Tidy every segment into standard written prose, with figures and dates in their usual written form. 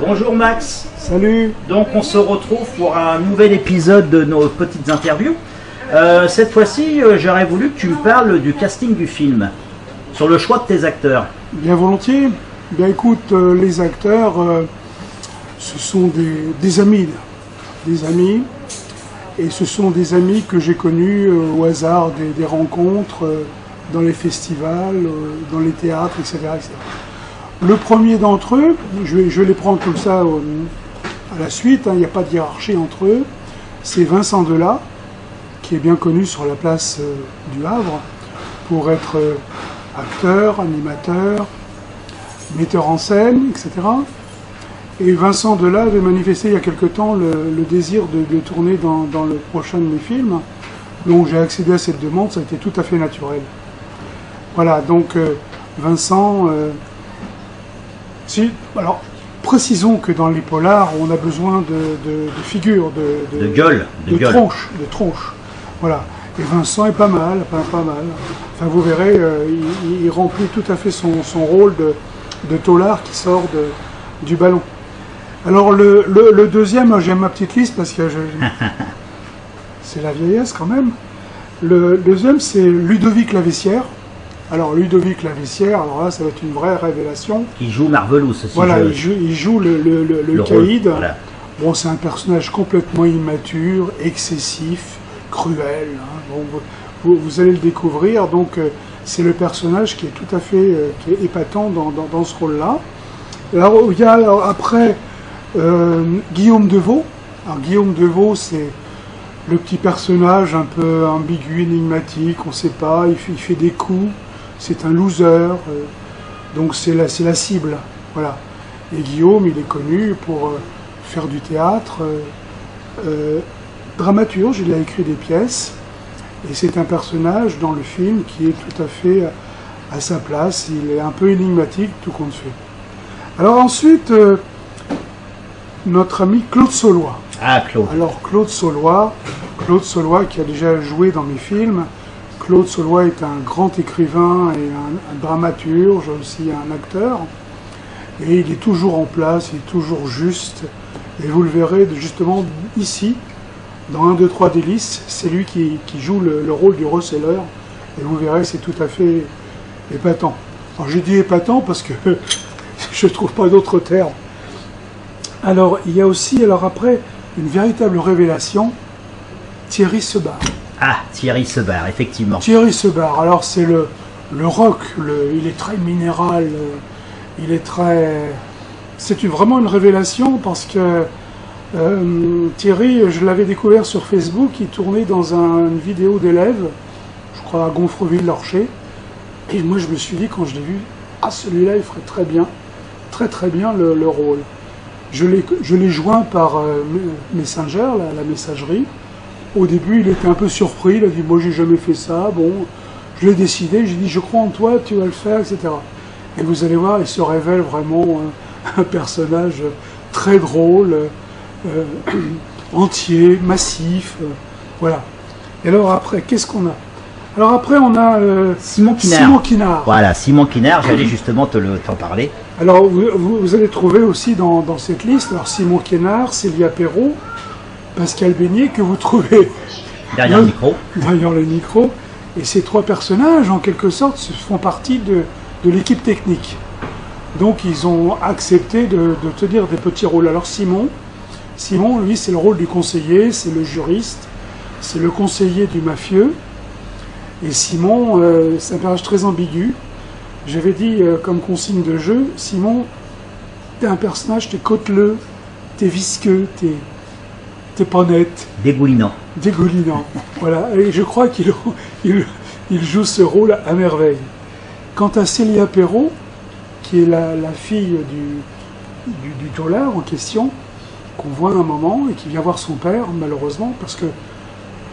Bonjour Max. Salut. Donc on se retrouve pour un nouvel épisode de nos petites interviews. Cette fois-ci, j'aurais voulu que tu me parles du casting du film, sur le choix de tes acteurs. Bien volontiers. Bien écoute, les acteurs, ce sont des amis. Des amis. Et ce sont des amis que j'ai connus au hasard des rencontres, dans les festivals, dans les théâtres, etc. etc. Le premier d'entre eux, je vais les prendre comme ça à la suite, il n'y a pas de hiérarchie entre eux, c'est Vincent Delat, qui est bien connu sur la place du Havre, pour être acteur, animateur, metteur en scène, etc. Et Vincent Delat avait manifesté il y a quelque temps le désir de tourner dans le prochain de mes films. Donc j'ai accédé à cette demande, ça a été tout à fait naturel. Voilà, donc Vincent... alors, précisons que dans les polars, on a besoin de figures, de gueule, de tronches. Voilà. Et Vincent est pas mal. Enfin, vous verrez, il remplit tout à fait son rôle de taulard qui sort du ballon. Alors, le deuxième, j'ai ma petite liste parce que c'est la vieillesse quand même. Le deuxième, c'est Ludovic Laveissière. Alors Ludovic Laveissière, alors là ça va être une vraie révélation. Il joue Marvelous aussi. Voilà, il joue le caïd. Voilà. Bon, c'est un personnage complètement immature, excessif, cruel. Hein. Bon, vous allez le découvrir, donc c'est le personnage qui est tout à fait qui est épatant dans ce rôle-là. Alors il y a après Guillaume Deveau. Alors Guillaume Deveau, c'est le petit personnage un peu ambigu, énigmatique, on ne sait pas, il fait des coups. C'est un loser, donc c'est la cible, voilà. Et Guillaume, il est connu pour faire du théâtre, dramaturge, il a écrit des pièces, et c'est un personnage dans le film qui est tout à fait à sa place, il est un peu énigmatique, tout compte fait. Alors ensuite, notre ami Claude Saulois. Ah, Claude. Alors Claude Saulois qui a déjà joué dans mes films. Claude Saulois est un grand écrivain et un dramaturge, aussi un acteur. Et il est toujours en place, il est toujours juste. Et vous le verrez justement ici, dans 1, 2, 3 délices, c'est lui qui joue le rôle du receleur. Et vous verrez, c'est tout à fait épatant. Alors j'ai dit épatant parce que je ne trouve pas d'autres termes. Alors il y a aussi, après, une véritable révélation, Thierry Sebart. Ah, Thierry Sebart, effectivement. Thierry Sebart, alors c'est le rock, il est très minéral, il est très... C'est vraiment une révélation parce que Thierry, je l'avais découvert sur Facebook, il tournait dans une vidéo d'élèves, je crois à Gonfreville-Lorcher, et moi je me suis dit quand je l'ai vu, ah celui-là il ferait très bien le rôle. Je l'ai joint par Messenger, la messagerie. Au début, il était un peu surpris, il a dit « moi j'ai jamais fait ça », bon, je l'ai décidé, j'ai dit « je crois en toi, tu vas le faire », etc. Et vous allez voir, il se révèle vraiment un personnage très drôle, entier, massif, voilà. Et alors après, qu'est-ce qu'on a? Alors après, on a Simon Kinard. Voilà, Simon Kinard, j'allais justement t'en parler. Alors vous allez trouver aussi dans cette liste, alors Simon Kinard, Célia Perrault, Pascal Beignet, que vous trouvez derrière le micro. Derrière le micro. Et ces trois personnages, en quelque sorte, font partie de l'équipe technique. Donc ils ont accepté de tenir des petits rôles. Alors Simon, lui, c'est le rôle du conseiller, c'est le juriste, c'est le conseiller du mafieux. Et Simon, c'est un personnage très ambigu. J'avais dit, comme consigne de jeu, Simon, t'es un personnage, t'es côteleux, t'es visqueux, t'es pas net. Dégoulinant. Voilà. Et je crois qu'il joue ce rôle à merveille. Quant à Célia Perrault, qui est la fille du taulard en question, qu'on voit un moment et qui vient voir son père, malheureusement, parce que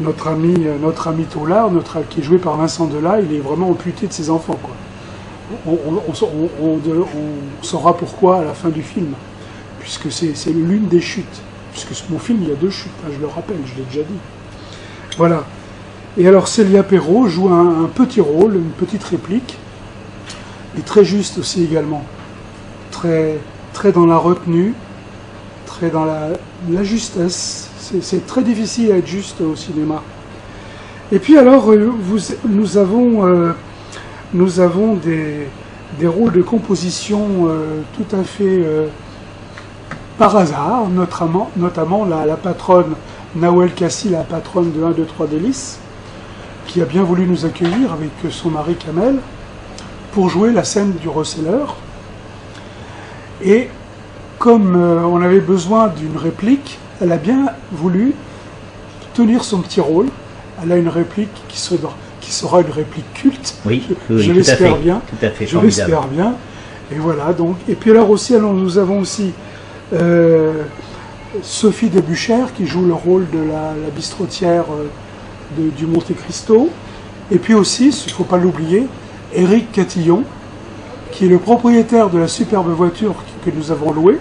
notre ami taulard, qui est joué par Vincent Delat, il est vraiment amputé de ses enfants, quoi. On saura pourquoi à la fin du film, puisque c'est l'une des chutes. Puisque mon film, il y a 2 chutes, hein, je le rappelle, je l'ai déjà dit. Voilà. Et alors Célia Perrault joue un petit rôle, une petite réplique, et très juste aussi également. Très dans la retenue, très dans la justesse. C'est très difficile à être juste au cinéma. Et puis alors, nous avons des rôles de composition tout à fait par hasard, notamment la patronne Nawel Kassi, la patronne de 1, 2, 3 délices, qui a bien voulu nous accueillir avec son mari Kamel pour jouer la scène du receleur. Et comme on avait besoin d'une réplique, elle a bien voulu tenir son petit rôle. Elle a une réplique qui sera une réplique culte. Oui, je l'espère bien. Tout à fait, je l'espère bien. Et voilà, donc. Et puis alors aussi, nous avons aussi Sophie Debuchère qui joue le rôle de la bistrotière du Monte Cristo. Et puis aussi, il ne faut pas l'oublier, Éric Catillon, qui est le propriétaire de la superbe voiture que nous avons louée,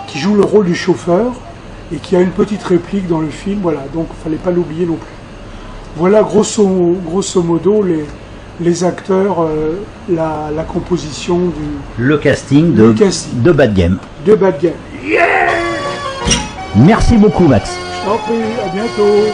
qui joue le rôle du chauffeur et qui a une petite réplique dans le film. Voilà, donc il ne fallait pas l'oublier non plus. Voilà grosso modo les acteurs, la composition le casting de Bad Game. De Bad Game. Merci beaucoup, Max. Je t'en prie, à bientôt.